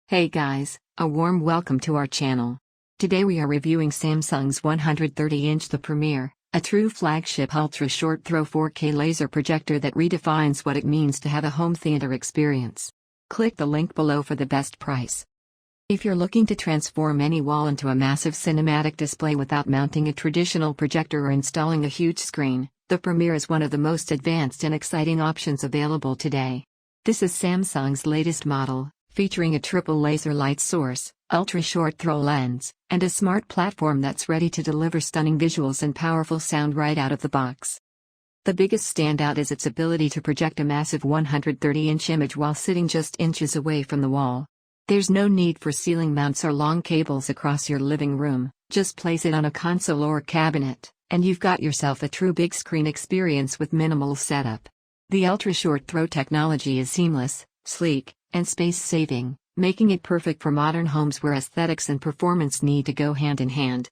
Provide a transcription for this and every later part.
Hey guys, a warm welcome to our channel. Today we are reviewing Samsung's 130-inch The Premier, a true flagship ultra-short throw 4K laser projector that redefines what it means to have a home theater experience. Click the link below for the best price. If you're looking to transform any wall into a massive cinematic display without mounting a traditional projector or installing a huge screen, the Premier is one of the most advanced and exciting options available today. This is Samsung's latest model, featuring a triple laser light source, ultra-short throw lens, and a smart platform that's ready to deliver stunning visuals and powerful sound right out of the box. The biggest standout is its ability to project a massive 130-inch image while sitting just inches away from the wall. There's no need for ceiling mounts or long cables across your living room, just place it on a console or cabinet, and you've got yourself a true big screen experience with minimal setup. The ultra-short throw technology is seamless, sleek, and space-saving, making it perfect for modern homes where aesthetics and performance need to go hand in hand.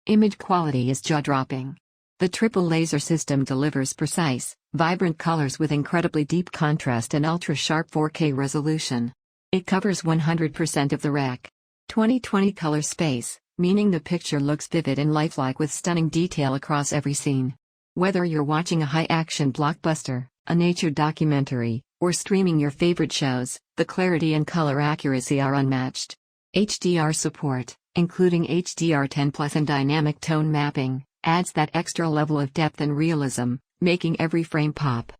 Image quality is jaw-dropping. The triple laser system delivers precise, vibrant colors with incredibly deep contrast and ultra-sharp 4K resolution. It covers 100% of the Rec. 20/20 color space, meaning the picture looks vivid and lifelike with stunning detail across every scene. Whether you're watching a high-action blockbuster, a nature documentary, or streaming your favorite shows, the clarity and color accuracy are unmatched. HDR support, including HDR10+ and dynamic tone mapping, adds that extra level of depth and realism, making every frame pop.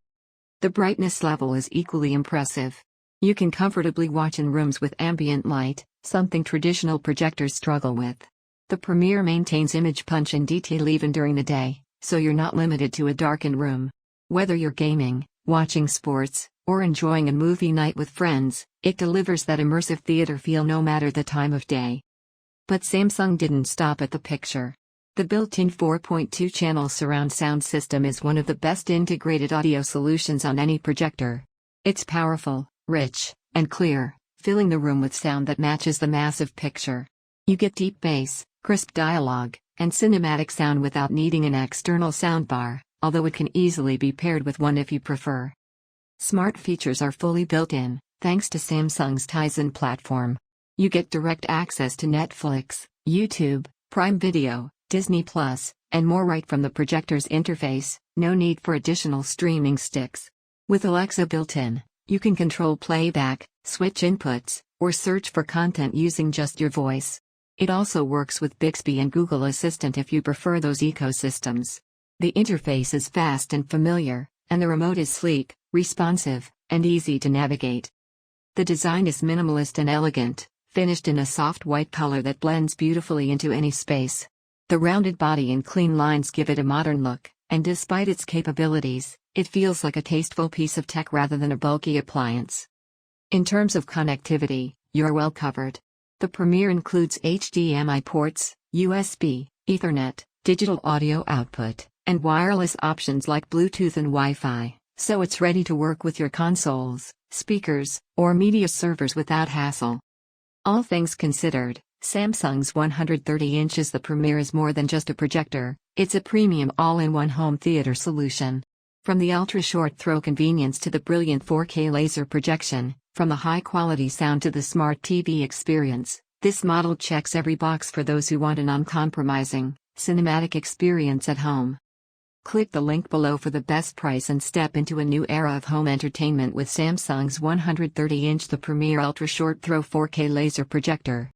The brightness level is equally impressive. You can comfortably watch in rooms with ambient light, something traditional projectors struggle with. The Premier maintains image punch and detail even during the day, so you're not limited to a darkened room. Whether you're gaming, watching sports, or enjoying a movie night with friends, it delivers that immersive theater feel no matter the time of day. But Samsung didn't stop at the picture. The built-in 4.2-channel surround sound system is one of the best integrated audio solutions on any projector. It's powerful, rich, and clear, filling the room with sound that matches the massive picture. You get deep bass, crisp dialogue, and cinematic sound without needing an external soundbar, although it can easily be paired with one if you prefer. Smart features are fully built in, thanks to Samsung's Tizen platform. You get direct access to Netflix, YouTube, Prime Video, Disney+, and more right from the projector's interface, no need for additional streaming sticks. With Alexa built in, you can control playback, switch inputs, or search for content using just your voice. It also works with Bixby and Google Assistant if you prefer those ecosystems. The interface is fast and familiar, and the remote is sleek, responsive, and easy to navigate. The design is minimalist and elegant, finished in a soft white color that blends beautifully into any space. The rounded body and clean lines give it a modern look, and despite its capabilities, it feels like a tasteful piece of tech rather than a bulky appliance. In terms of connectivity, you're well covered. The Premier includes HDMI ports, USB, Ethernet, digital audio output, and wireless options like Bluetooth and Wi-Fi, so it's ready to work with your consoles, speakers, or media servers without hassle. All things considered, Samsung's 130-inch The Premier is more than just a projector, it's a premium all-in-one home theater solution. From the ultra-short throw convenience to the brilliant 4K laser projection, from the high-quality sound to the smart TV experience, this model checks every box for those who want an uncompromising, cinematic experience at home. Click the link below for the best price and step into a new era of home entertainment with Samsung's 130-inch The Premier ultra-short throw 4K laser projector.